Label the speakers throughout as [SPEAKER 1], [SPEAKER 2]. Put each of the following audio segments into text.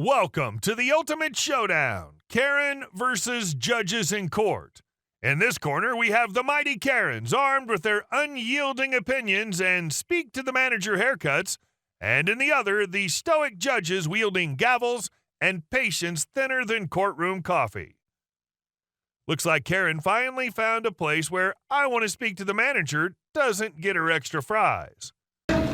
[SPEAKER 1] Welcome to the ultimate showdown, Karen versus judges in court. In this corner, we have the mighty Karens armed with their unyielding opinions and speak to the manager haircuts, and in the other, the stoic judges wielding gavels and patience thinner than courtroom coffee. Looks like Karen finally found a place where I want to speak to the manager doesn't get her extra fries.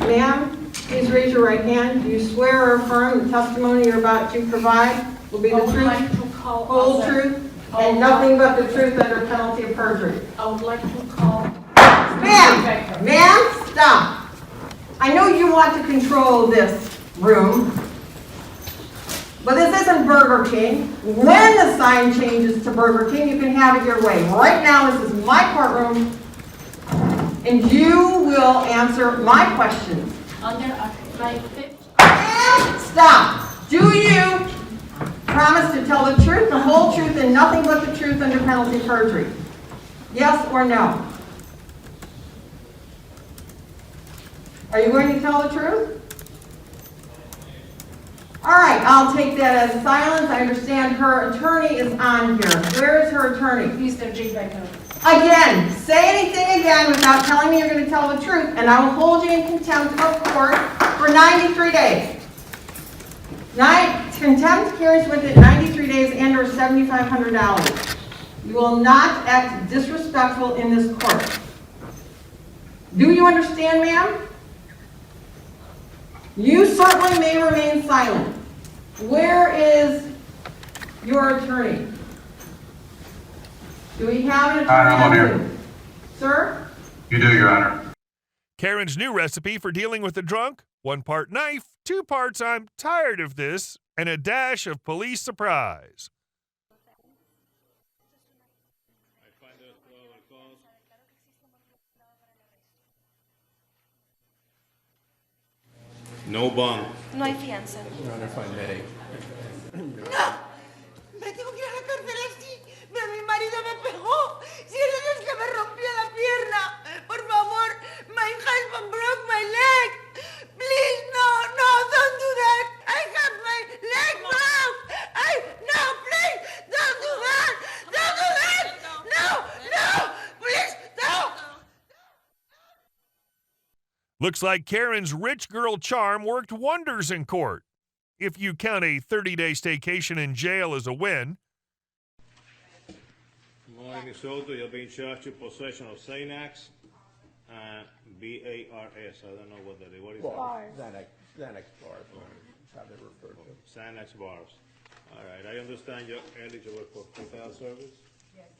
[SPEAKER 2] Ma'am, please raise your right hand. Do you swear or affirm the testimony you're about to provide will be the truth, whole truth, and nothing but the truth under penalty of perjury?
[SPEAKER 3] I would like to call...
[SPEAKER 2] Ma'am, stop. I know you want to control this room, but this isn't Burger King. When the sign changes to Burger King, you can have it your way. Right now, this is my courtroom, and you will answer my questions. Ma'am, stop. Do you promise to tell the truth, the whole truth, and nothing but the truth under penalty of perjury? Yes or no? Are you going to tell the truth? All right, I'll take that as silence. I understand her attorney is on here. Where is her attorney?
[SPEAKER 3] Mr. J. Becker.
[SPEAKER 2] Again, say anything again without telling me you're going to tell the truth, and I will hold you in contempt of court for 93 days. Contempt carries with it 93 days and or $7,500. You will not act disrespectful in this court. Do you understand, ma'am? You certainly may remain silent. Where is your attorney? Do we have an attorney?
[SPEAKER 4] I'm here.
[SPEAKER 2] Sir?
[SPEAKER 4] You do, Your Honor.
[SPEAKER 1] Karen's new recipe for dealing with the drunk: 1 part knife, 2 parts I'm tired of this, and a dash of police surprise.
[SPEAKER 5] No bond.
[SPEAKER 6] No hay fianza.
[SPEAKER 7] Your Honor, if I may.
[SPEAKER 8] ¡No! ¡Me tengo que ir a la cárcel así! ¡Pero mi marido me pegó! ¡Si eres el que me rompió la pierna! ¡Por favor! ¡My husband broke my leg! ¡Please, no! ¡No! ¡Don't do that! ¡I have my leg broke! ¡No! ¡Please! ¡Don't do that! ¡Don't do that! ¡No! ¡No! ¡Please! ¡No!
[SPEAKER 1] Looks like Karen's rich girl charm worked wonders in court, if you count a 30-day staycation in jail as a win.
[SPEAKER 5] Morning, Soto. You're being charged with possession of Xanax. B-A-R-S. I don't know what that is. What is that?
[SPEAKER 7] Xanax bars, is how they're referred to.
[SPEAKER 5] Xanax bars. All right. I understand you're eligible for pretrial service.
[SPEAKER 9] Yes.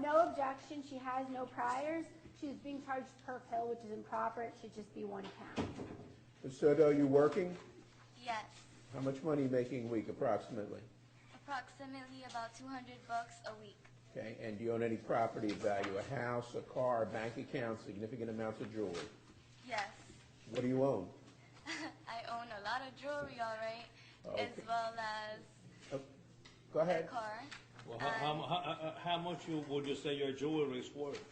[SPEAKER 9] No objection. She has no priors. She's being charged per pill, which is improper. It should just be 1 count.
[SPEAKER 7] Soto, are you working?
[SPEAKER 6] Yes.
[SPEAKER 7] How much money are you making a week, approximately?
[SPEAKER 6] Approximately about $200 a week.
[SPEAKER 7] Okay, and do you own any property of value, a house, a car, a bank account, significant amounts of jewelry?
[SPEAKER 6] Yes.
[SPEAKER 7] What do you own?
[SPEAKER 6] I own a lot of jewelry, all right,
[SPEAKER 7] Okay.
[SPEAKER 6] as well as
[SPEAKER 7] Go ahead.
[SPEAKER 6] a car.
[SPEAKER 5] Well, how much would you say your jewelry is worth?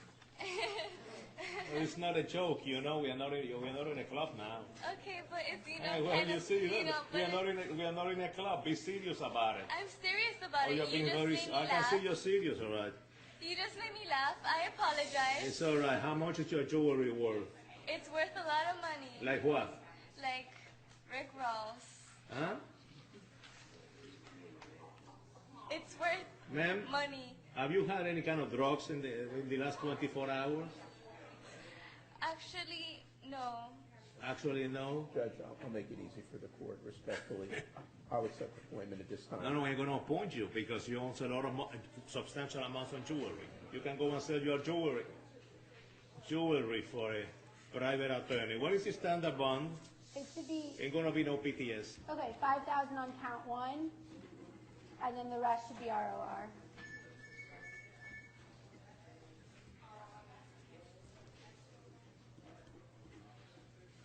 [SPEAKER 5] Well, it's not a joke, you know. We are not in a club now.
[SPEAKER 6] Okay, but it's,
[SPEAKER 5] Hey, well, you see,
[SPEAKER 6] we
[SPEAKER 5] are not in a club. Be serious about it.
[SPEAKER 6] I'm serious about
[SPEAKER 5] Oh,
[SPEAKER 6] it.
[SPEAKER 5] you're
[SPEAKER 6] You
[SPEAKER 5] being
[SPEAKER 6] just
[SPEAKER 5] very.
[SPEAKER 6] made me
[SPEAKER 5] I can
[SPEAKER 6] laugh.
[SPEAKER 5] see you're serious, all right.
[SPEAKER 6] You just made me laugh. I apologize.
[SPEAKER 5] It's all right. How much is your jewelry worth?
[SPEAKER 6] It's worth a lot of money.
[SPEAKER 5] Like what?
[SPEAKER 6] Like Rick Ross.
[SPEAKER 5] Huh?
[SPEAKER 6] It's worth
[SPEAKER 5] Ma'am,
[SPEAKER 6] money.
[SPEAKER 5] have you had any kind of drugs in the last 24 hours?
[SPEAKER 6] Actually, no.
[SPEAKER 5] Actually, no.
[SPEAKER 7] Judge, I'll make it easy for the court, respectfully. I'll accept appointment at this time.
[SPEAKER 5] No, I'm going to appoint you because you own a lot of substantial amounts of jewelry. You can go and sell your jewelry for a private attorney. What is the standard bond?
[SPEAKER 9] It should be,
[SPEAKER 5] Ain't going to be no PTS.
[SPEAKER 9] okay, 5,000 on count 1, and then the rest should be ROR.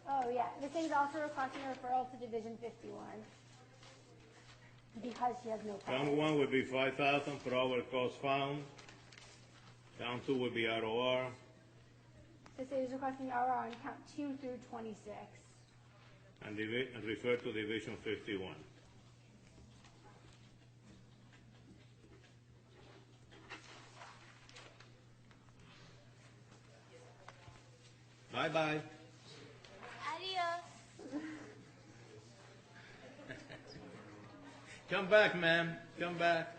[SPEAKER 9] Oh, yeah. This thing is also requesting a referral to Division 51 because she has no
[SPEAKER 5] Count
[SPEAKER 9] priors.
[SPEAKER 5] 1 would be 5,000 per hour cost found. Count 2 would be ROR.
[SPEAKER 9] This is requesting ROR on count 2 through 26.
[SPEAKER 5] and refer to Division 51. Bye-bye.
[SPEAKER 6] Adios.
[SPEAKER 5] Come back, ma'am. Come back.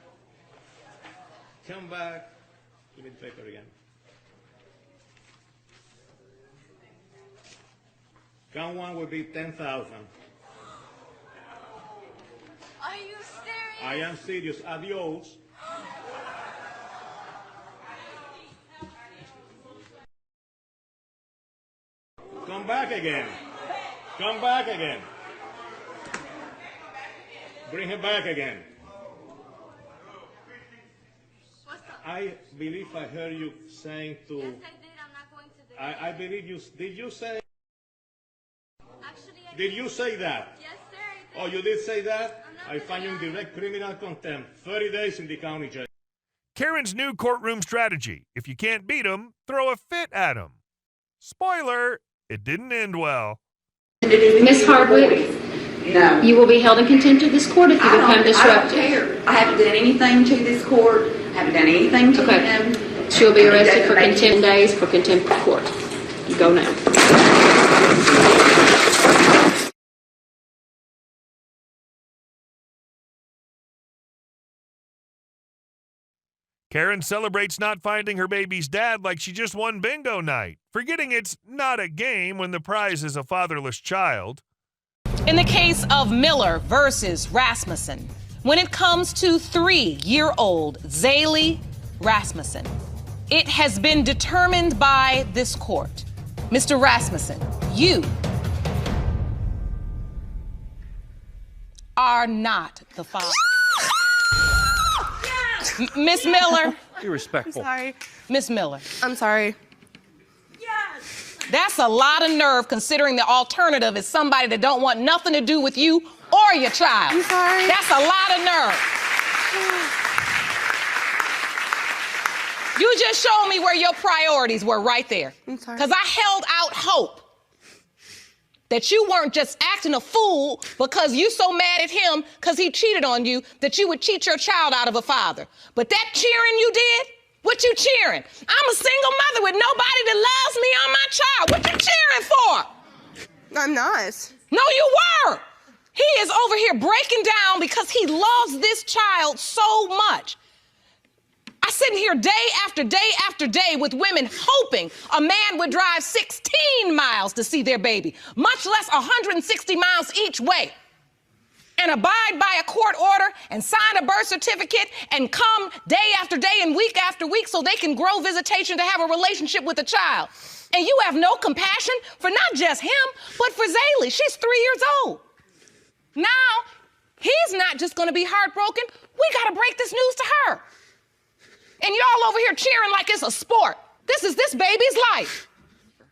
[SPEAKER 5] Come back. Give me the paper again. Count one will be 10,000.
[SPEAKER 6] Are you serious?
[SPEAKER 5] I am serious. Adios. Come back again. Come back again. Bring her back again.
[SPEAKER 6] What's up?
[SPEAKER 5] I believe I heard you saying to...
[SPEAKER 6] Yes, I did. I'm not going to the...
[SPEAKER 5] I believe you... Did you say...
[SPEAKER 6] Actually, I
[SPEAKER 5] Did you say that?
[SPEAKER 6] Yes, sir, I
[SPEAKER 5] Oh,
[SPEAKER 6] did.
[SPEAKER 5] you did say that?
[SPEAKER 6] I'm not
[SPEAKER 5] I find you in
[SPEAKER 6] gonna lie.
[SPEAKER 5] direct criminal contempt. 30 days in the county jail.
[SPEAKER 1] Karen's new courtroom strategy. If you can't beat 'em, throw a fit at 'em. Spoiler, it didn't end well.
[SPEAKER 4] Ms. Hardwick,
[SPEAKER 10] No.
[SPEAKER 4] you will be held in contempt of this court if you become
[SPEAKER 10] I don't
[SPEAKER 4] disruptive.
[SPEAKER 10] care. I haven't done anything to this court. I haven't done anything to
[SPEAKER 4] Okay.
[SPEAKER 10] them.
[SPEAKER 4] She'll be
[SPEAKER 10] It
[SPEAKER 4] arrested
[SPEAKER 10] doesn't
[SPEAKER 4] for
[SPEAKER 10] make
[SPEAKER 4] contempt days for contempt of court. You go now.
[SPEAKER 1] Karen celebrates not finding her baby's dad like she just won bingo night, forgetting it's not a game when the prize is a fatherless child.
[SPEAKER 11] In the case of Miller versus Rasmussen, when it comes to 3-year-old Zaylee Rasmussen, it has been determined by this court. Mr. Rasmussen, you are not the father. Miss Miller.
[SPEAKER 12] Be respectful.
[SPEAKER 3] Sorry.
[SPEAKER 11] Miss Miller.
[SPEAKER 3] I'm sorry.
[SPEAKER 11] That's a lot of nerve considering the alternative is somebody that don't want nothing to do with you or your child.
[SPEAKER 3] I'm sorry.
[SPEAKER 11] That's a lot of nerve. You just showed me where your priorities were right there.
[SPEAKER 3] I'm sorry.
[SPEAKER 11] Because I held out hope that you weren't just acting a fool because you so mad at him because he cheated on you that you would cheat your child out of a father. But that cheering you did, what you cheering? I'm a single mother with nobody that loves me or my child. What you cheering for?
[SPEAKER 3] I'm not.
[SPEAKER 11] No, you were. He is over here breaking down because he loves this child so much. I sit here day after day after day with women hoping a man would drive 16 miles to see their baby, much less 160 miles each way, and abide by a court order and sign a birth certificate and come day after day and week after week so they can grow visitation to have a relationship with the child. And you have no compassion for not just him, but for Zaylee. She's 3 years old. Now, he's not just going to be heartbroken. We got to break this news to her. And y'all over here cheering like it's a sport. This is this baby's life.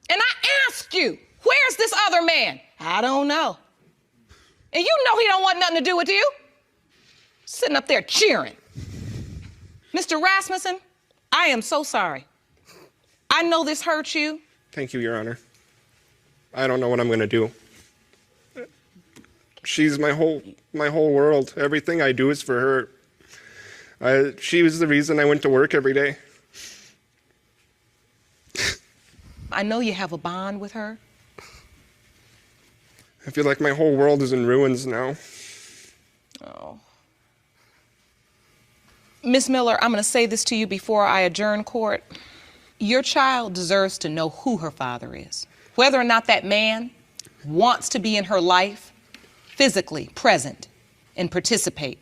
[SPEAKER 11] And I ask you, where's this other man? I don't know. And you know he don't want nothing to do with you. Sitting up there cheering. Mr. Rasmussen, I am so sorry. I know this hurts you.
[SPEAKER 13] Thank you, Your Honor. I don't know what I'm going to do. She's my whole world. Everything I do is for her. She was the reason I went to work every day.
[SPEAKER 11] I know you have a bond with her.
[SPEAKER 13] I feel like my whole world is in ruins now.
[SPEAKER 11] Oh. Miss Miller, I'm going to say this to you before I adjourn court. Your child deserves to know who her father is. Whether or not that man wants to be in her life, physically present and participate.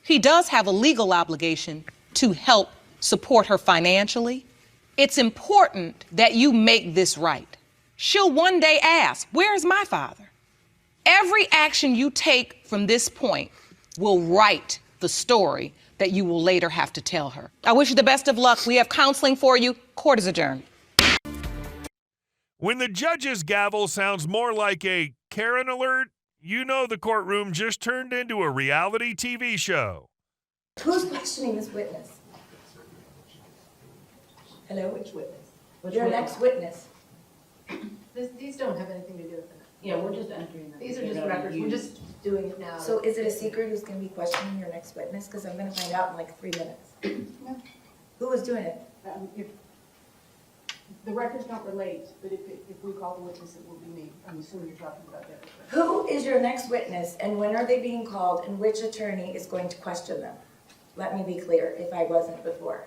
[SPEAKER 11] He does have a legal obligation to help support her financially. It's important that you make this right. She'll one day ask, where's my father? Every action you take from this point will write the story that you will later have to tell her. I wish you the best of luck. We have counseling for you. Court is adjourned.
[SPEAKER 1] When the judge's gavel sounds more like a Karen alert, you know the courtroom just turned into a reality TV show.
[SPEAKER 14] Who's questioning this witness? Hello, which witness? Your next witness.
[SPEAKER 3] These don't have anything to do with it. Yeah, we're just entering them.
[SPEAKER 14] These are just records, we're just doing it now.
[SPEAKER 8] So is it a secret who's gonna be questioning your next witness? Because I'm gonna find out in like 3 minutes. Who was doing it?
[SPEAKER 3] If the records don't relate, but if we call the witness, it will be me. I'm assuming you're talking about that.
[SPEAKER 8] Who is your next witness, and when are they being called, and which attorney is going to question them? Let me be clear, if I wasn't before.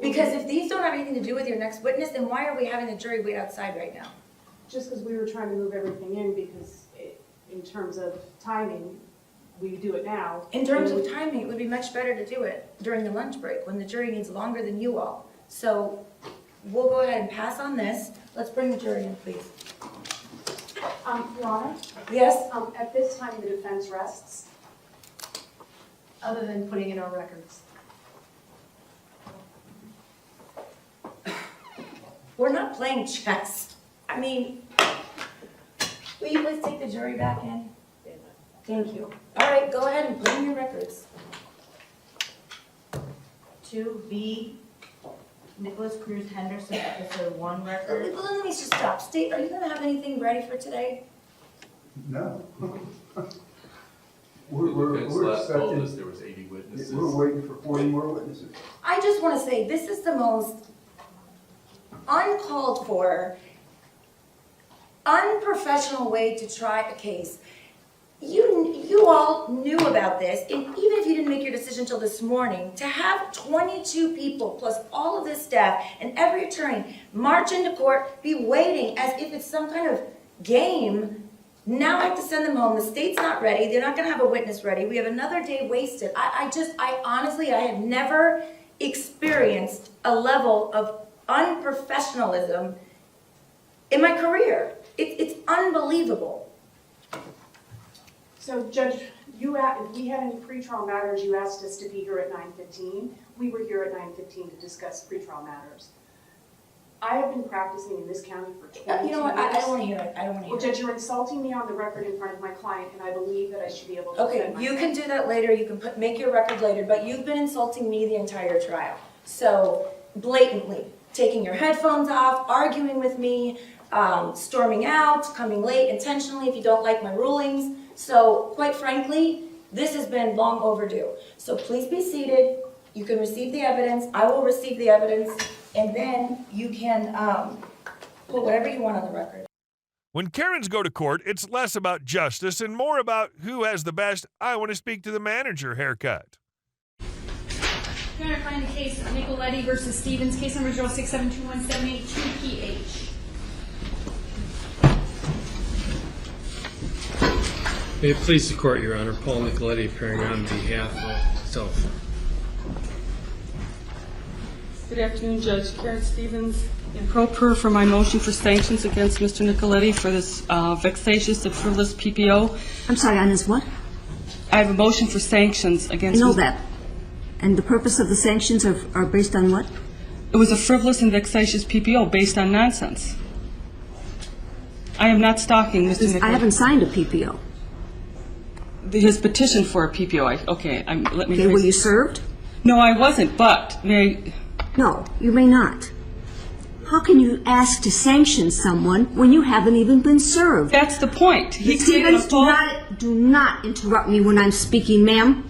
[SPEAKER 8] Because if these don't have anything to do with your next witness, then why are we having the jury wait outside right now?
[SPEAKER 3] Just because we were trying to move everything in, because in terms of timing, we do it now.
[SPEAKER 8] In terms of timing, it would be much better to do it during the lunch break, when the jury needs longer than you all. So we'll go ahead and pass on this. Let's bring the jury in, please.
[SPEAKER 3] Your Honor?
[SPEAKER 8] Yes?
[SPEAKER 3] At this time, the defense rests.
[SPEAKER 14] Other than putting in our records.
[SPEAKER 8] We're not playing chess. I mean, will you please take the jury back in? Thank you. All right, go ahead and put in your records.
[SPEAKER 12] 2B, Nicholas Cruz Henderson, episode 1 record.
[SPEAKER 8] Let me just stop. State, are you going to have anything ready for today?
[SPEAKER 15] No. We're accepting.
[SPEAKER 16] There was 80 witnesses.
[SPEAKER 15] We're waiting for 40 more witnesses.
[SPEAKER 8] I just want to say, this is the most uncalled for, unprofessional way to try a case. You all knew about this, and even if you didn't make your decision until this morning, to have 22 people plus all of this staff and every attorney march into court, be waiting as if it's some kind of game. Now I have to send them home. The state's not ready. They're not going to have a witness ready. We have another day wasted. I honestly have never experienced a level of unprofessionalism in my career. It's unbelievable.
[SPEAKER 3] So, Judge, if we had any pretrial matters, you asked us to be here at 9:15. We were here at 9:15 to discuss pretrial matters. I have been practicing in this county for 22 years.
[SPEAKER 8] You know what? I don't want to hear it. I don't want to hear it.
[SPEAKER 3] Well, Judge, you're insulting me on the record in front of my client, and I believe that I should be able to defend myself.
[SPEAKER 8] You can do that later. You can make your record later, but you've been insulting me the entire trial. So, blatantly, taking your headphones off, arguing with me, storming out, coming late intentionally if you don't like my rulings. So, quite frankly, this has been long overdue. So please be seated. You can receive the evidence. I will receive the evidence. And then you can put whatever you want on the record.
[SPEAKER 1] When Karens go to court, it's less about justice and more about who has the best "I want to speak to the manager" haircut.
[SPEAKER 17] Here I find the case of Nicoletti versus Stevens, case number 0672178-2PH.
[SPEAKER 18] May it please the court, Your Honor. Paul Nicoletti appearing on behalf of myself.
[SPEAKER 19] Good afternoon, Judge. Karen Stevens, in pro per for my motion for sanctions against Mr. Nicoletti for this vexatious and frivolous PPO.
[SPEAKER 20] I'm sorry, on his what?
[SPEAKER 19] I have a motion for sanctions against...
[SPEAKER 20] I know that. And the purpose of the sanctions are based on what?
[SPEAKER 19] It was a frivolous and vexatious PPO based on nonsense. I am not stalking Mr. Nicoletti.
[SPEAKER 20] I haven't signed a PPO.
[SPEAKER 19] His petition for a PPO. Let me...
[SPEAKER 20] Okay, were you served?
[SPEAKER 19] No, I wasn't, but may...
[SPEAKER 20] No, you may not. How can you ask to sanction someone when you haven't even been served?
[SPEAKER 19] That's the point.
[SPEAKER 20] Stevens, do not interrupt me when I'm speaking, ma'am.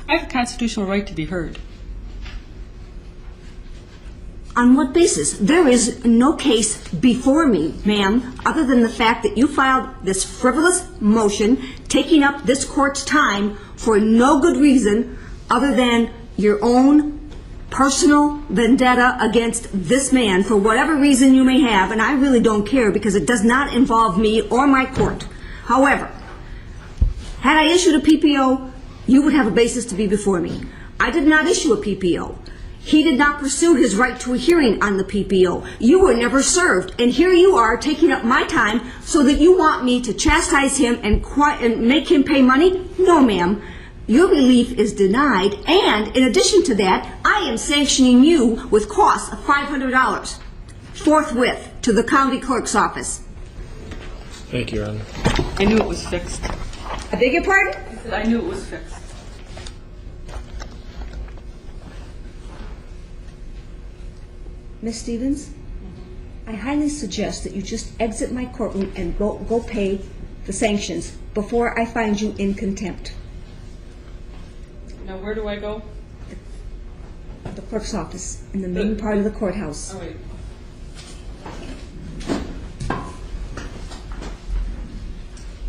[SPEAKER 19] I have a constitutional right to be heard.
[SPEAKER 20] On what basis? There is no case before me, ma'am, other than the fact that you filed this frivolous motion taking up this court's time for no good reason other than your own personal vendetta against this man for whatever reason you may have, and I really don't care because it does not involve me or my court. However, had I issued a PPO, you would have a basis to be before me. I did not issue a PPO. He did not pursue his right to a hearing on the PPO. You were never served, and here you are taking up my time so that you want me to chastise him and make him pay money? No, ma'am. Your relief is denied, and in addition to that, I am sanctioning you with costs of $500 forthwith to the county clerk's office.
[SPEAKER 18] Thank you, Your Honor.
[SPEAKER 19] I knew it was fixed.
[SPEAKER 8] I beg your pardon?
[SPEAKER 19] I said I knew it was fixed.
[SPEAKER 20] Miss Stevens, I highly suggest that you just exit my courtroom and go pay the sanctions before I find you in contempt.
[SPEAKER 19] Now, where do I go?
[SPEAKER 20] The clerk's office in the main part of the courthouse.
[SPEAKER 19] Oh, wait.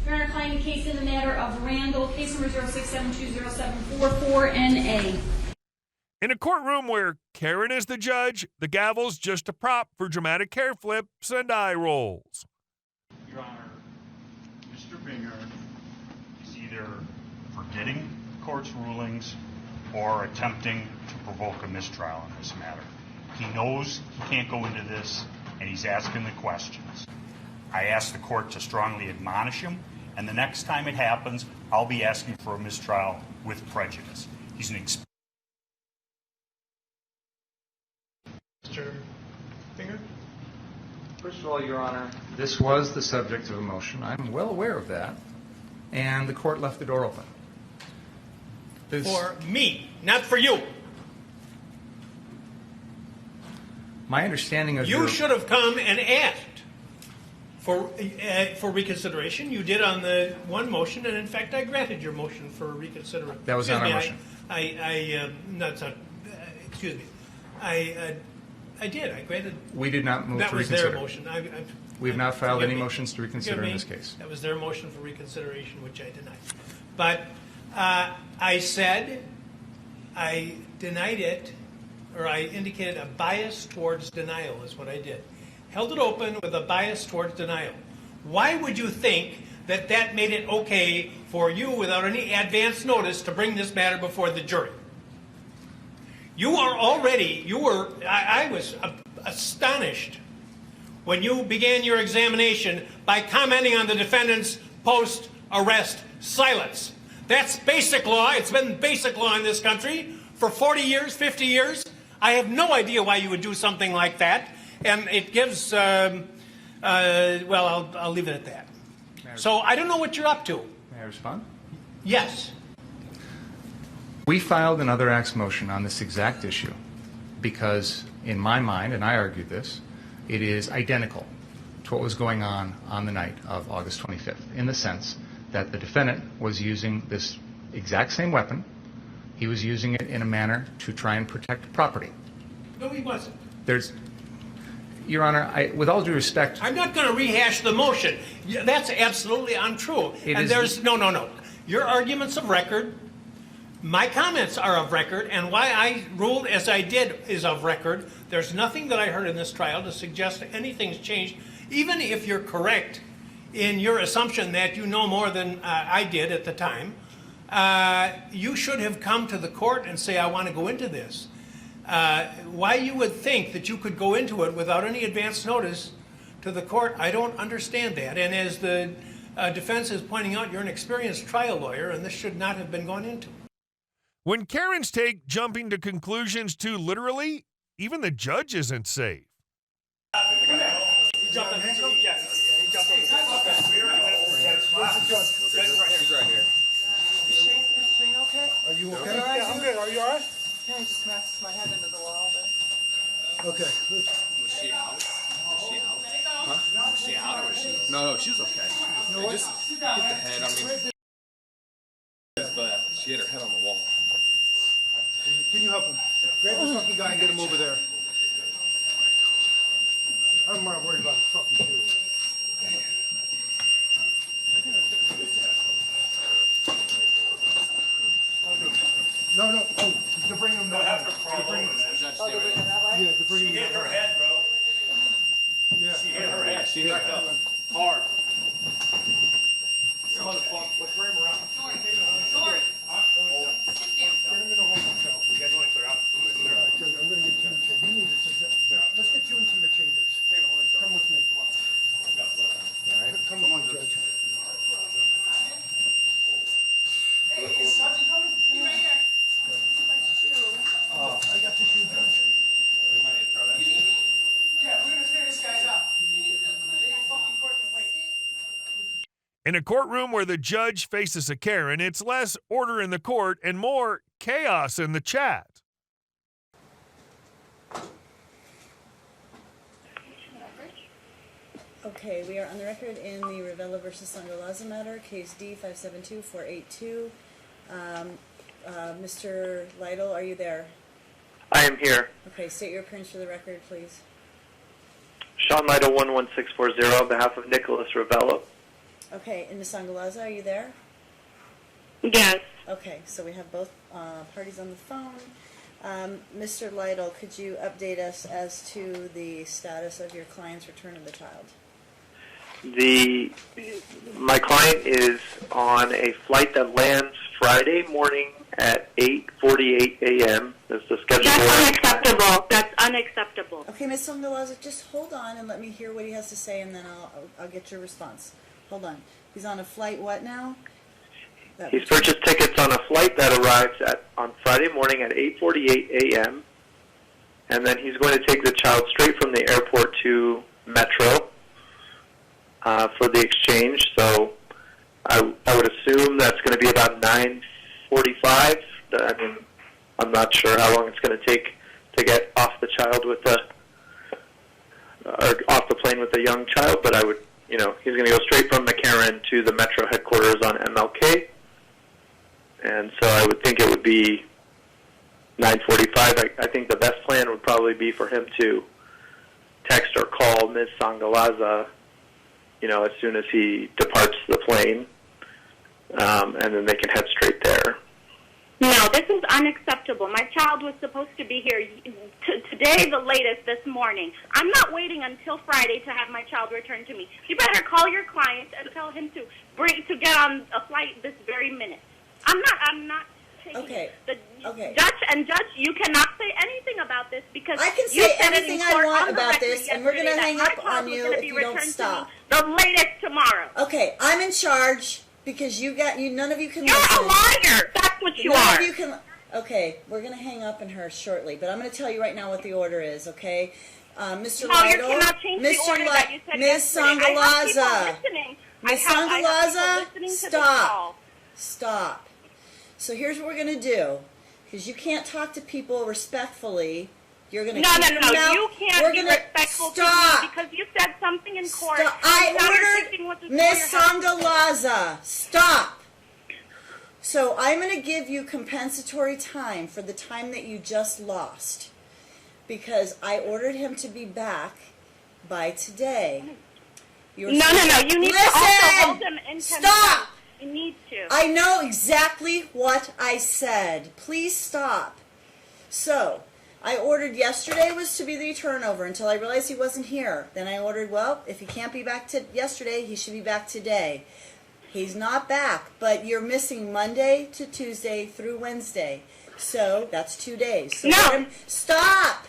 [SPEAKER 17] Your Honor, calling the case in the matter of Randall, case number 06720744NA.
[SPEAKER 1] In a courtroom where Karen is the judge, the gavel's just a prop for dramatic hair flips and eye rolls.
[SPEAKER 16] Your Honor, Mr. Binger is either forgetting the court's rulings or attempting to provoke a mistrial in this matter. He knows he can't go into this, and he's asking the questions. I asked the court to strongly admonish him, and the next time it happens, I'll be asking for a mistrial with prejudice. He's an
[SPEAKER 21] Mr. Binger? First of all, Your Honor, this was the subject of a motion. I'm well aware of that. And the court left the door open.
[SPEAKER 22] For me, not for you.
[SPEAKER 21] My understanding of
[SPEAKER 22] You should have come and asked for reconsideration. You did on the one motion, and in fact, I granted your motion for reconsideration.
[SPEAKER 21] That was not our motion.
[SPEAKER 22] Excuse me. I did. I granted.
[SPEAKER 21] We did not move
[SPEAKER 22] that
[SPEAKER 21] to
[SPEAKER 22] was
[SPEAKER 21] reconsider.
[SPEAKER 22] Their motion.
[SPEAKER 21] We have not filed
[SPEAKER 22] forgive
[SPEAKER 21] any
[SPEAKER 22] me.
[SPEAKER 21] motions to reconsider in this case.
[SPEAKER 22] That was their motion for reconsideration, which I denied. But I said I denied it, or I indicated a bias towards denial is what I did. Held it open with a bias towards denial. Why would you think that that made it okay for you, without any advance notice, to bring this matter before the jury? I was astonished when you began your examination by commenting on the defendant's post-arrest silence. That's basic law. It's been basic law in this country for 40 years, 50 years. I have no idea why you would do something like that. And it gives, I'll leave it at that. So I don't know what you're up to.
[SPEAKER 21] May I respond?
[SPEAKER 22] Yes.
[SPEAKER 21] We filed an other acts motion on this exact issue because, in my mind, and I argued this, it is identical to what was going on the night of August 25th, in the sense that the defendant was using this exact same weapon. He was using it in a manner to try and protect property.
[SPEAKER 22] No, he wasn't.
[SPEAKER 21] Your Honor, with all due respect,
[SPEAKER 22] I'm not going to rehash the motion. That's absolutely untrue. No. Your arguments of record, my comments are of record, and why I ruled as I did is of record. There's nothing that I heard in this trial to suggest that anything's changed, even if you're correct in your assumption that you know more than I did at the time. You should have come to the court and say, I want to go into this. Why you would think that you could go into it without any advance notice to the court, I don't understand that. And as the defense is pointing out, you're an experienced trial lawyer, and this should not have been gone into.
[SPEAKER 1] When Karens take jumping to conclusions too literally, even the judge isn't safe.
[SPEAKER 22] He jumped on him? Yes. He jumped on him. He's right here.
[SPEAKER 8] Is Shane okay?
[SPEAKER 15] Are you okay?
[SPEAKER 8] Yeah, I'm good.
[SPEAKER 15] Are you all right?
[SPEAKER 8] Yeah, I just smashed my head into the wall, but...
[SPEAKER 15] Okay.
[SPEAKER 23] Was she out? Huh? Was she out or was she? No, she was okay. It just hit the head. But she hit her head on the wall.
[SPEAKER 15] Can you help him? Grab this fucking guy and get him over there. I'm not worried about his fucking shoes. No. Oh, to bring him that way. Yeah, to bring him
[SPEAKER 22] She hit her head, bro.
[SPEAKER 15] Yeah.
[SPEAKER 22] She hit her head.
[SPEAKER 23] She hit her head.
[SPEAKER 22] Hard. Motherfucker. Let's bring him around.
[SPEAKER 8] Short.
[SPEAKER 22] Get him
[SPEAKER 15] in the holding cell.
[SPEAKER 22] You guys want to clear out?
[SPEAKER 15] I'm going to get you in the chamber. Let's get you into your chambers. Come with me. All right. Come on, Judge.
[SPEAKER 8] Hey, is Sergeant coming? He's right here. Nice shoe.
[SPEAKER 15] I got your shoe, Judge.
[SPEAKER 22] We might need to throw that shit.
[SPEAKER 8] Yeah, we're going to clear this guy's up. They fucking court can wait.
[SPEAKER 1] In a courtroom where the judge faces a Karen, it's less order in the court and more chaos in the chat.
[SPEAKER 12] Okay, we are on the record in the Ravella versus Sangalaza matter, case D-572-482. Mr. Lytle, are you there?
[SPEAKER 2] I am here.
[SPEAKER 12] Okay, state your appearance for the record, please.
[SPEAKER 2] Sean Lytle, 11640, on behalf of Nicholas Ravella.
[SPEAKER 12] Okay, and Ms. Sangalaza, are you there?
[SPEAKER 2] Yes.
[SPEAKER 12] Okay, so we have both parties on the phone. Mr. Lytle, could you update us as to the status of your client's return of the child?
[SPEAKER 2] My client is on a flight that lands Friday morning at 8:48 a.m. That's the schedule.
[SPEAKER 7] That's unacceptable. That's unacceptable.
[SPEAKER 12] Okay, Ms. Sangalaza, just hold on and let me hear what he has to say, and then I'll get your response. Hold on. He's on a flight what now?
[SPEAKER 2] He's purchased tickets on a flight that arrives on Friday morning at 8:48 a.m. And then he's going to take the child straight from the airport to Metro for the exchange. So I would assume that's going to be about 9:45. I mean, I'm not sure how long it's going to take to get off the child with or off the plane with a young child. But I would, he's going to go straight from McCarran to the Metro headquarters on MLK. And so I would think it would be 9:45. I think the best plan would probably be for him to text or call Ms. Sangalaza, as soon as he departs the plane, and then they can head straight there.
[SPEAKER 7] No, this is unacceptable. My child was supposed to be here today, the latest, this morning. I'm not waiting until Friday to have my child returned to me. You better call your client and tell him to get on a flight this very minute. I'm not taking
[SPEAKER 12] okay. Okay.
[SPEAKER 7] Judge, you cannot say anything about this because
[SPEAKER 12] I can say anything I want about this, and we're going to hang up on you if you don't stop.
[SPEAKER 7] The latest tomorrow.
[SPEAKER 12] Okay, I'm in charge because none of you can
[SPEAKER 7] You're
[SPEAKER 12] listen.
[SPEAKER 7] a liar. That's what you
[SPEAKER 12] none
[SPEAKER 7] are.
[SPEAKER 12] Of you can. Okay, we're going to hang up on her shortly, but I'm going to tell you right now what the order is. Okay, Mr. Lytle,
[SPEAKER 7] you cannot change the order that you said
[SPEAKER 12] Ms. Sangalaza, Ms. Sangalaza, stop. So here's what we're going to do, because you can't talk to people respectfully. You're going to
[SPEAKER 7] No, you can't be respectful to me because you said something in court.
[SPEAKER 12] I ordered Ms. Sangalaza, stop. So I'm going to give you compensatory time for the time that you just lost, because I ordered him to be back by today.
[SPEAKER 7] No, you need to also hold him in contempt.
[SPEAKER 12] Stop.
[SPEAKER 7] You need to.
[SPEAKER 12] I know exactly what I said. Please stop. So, I ordered yesterday was to be the turnover until I realized he wasn't here. Then I ordered, if he can't be back yesterday, he should be back today. He's not back, but you're missing Monday to Tuesday through Wednesday. So, that's 2 days. So stop!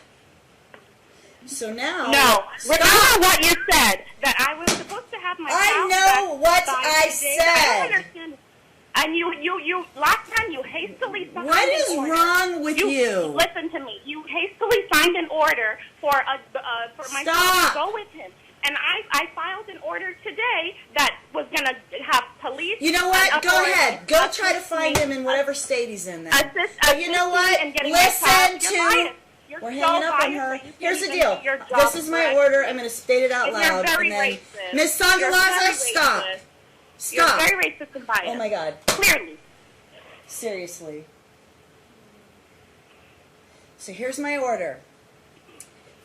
[SPEAKER 12] So now...
[SPEAKER 7] No. Remember what you said, that I was supposed to have my child
[SPEAKER 12] I know what I said.
[SPEAKER 7] I don't understand. And you last time you hastily signed
[SPEAKER 12] What is wrong with you?
[SPEAKER 7] Listen to me. You hastily signed an order for my child to go with him. And I filed an order today that was going to have police...
[SPEAKER 12] You know what? Go ahead. Go try to find him in whatever state he's in then. But you know what? Listen to... We're hanging up on her. Here's the deal. This is my order. I'm going to state it out loud.
[SPEAKER 7] You're very racist.
[SPEAKER 12] Ms. Sangalaza, stop. Stop.
[SPEAKER 7] You're very racist and biased.
[SPEAKER 12] Oh my God.
[SPEAKER 7] Clearly.
[SPEAKER 12] Seriously. So here's my order.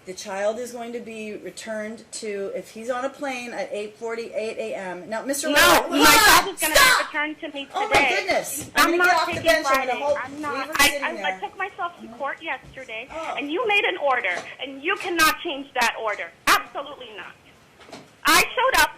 [SPEAKER 12] The child is going to be returned to, if he's on a plane, at 8:48 a.m. Now, Mr.
[SPEAKER 7] No, my child is going to return to me today.
[SPEAKER 12] Oh my goodness. I'm going to get off the bench. I'm going to hold.
[SPEAKER 7] I took myself to court yesterday, and you made an order, and you cannot change that order. Absolutely not. I showed up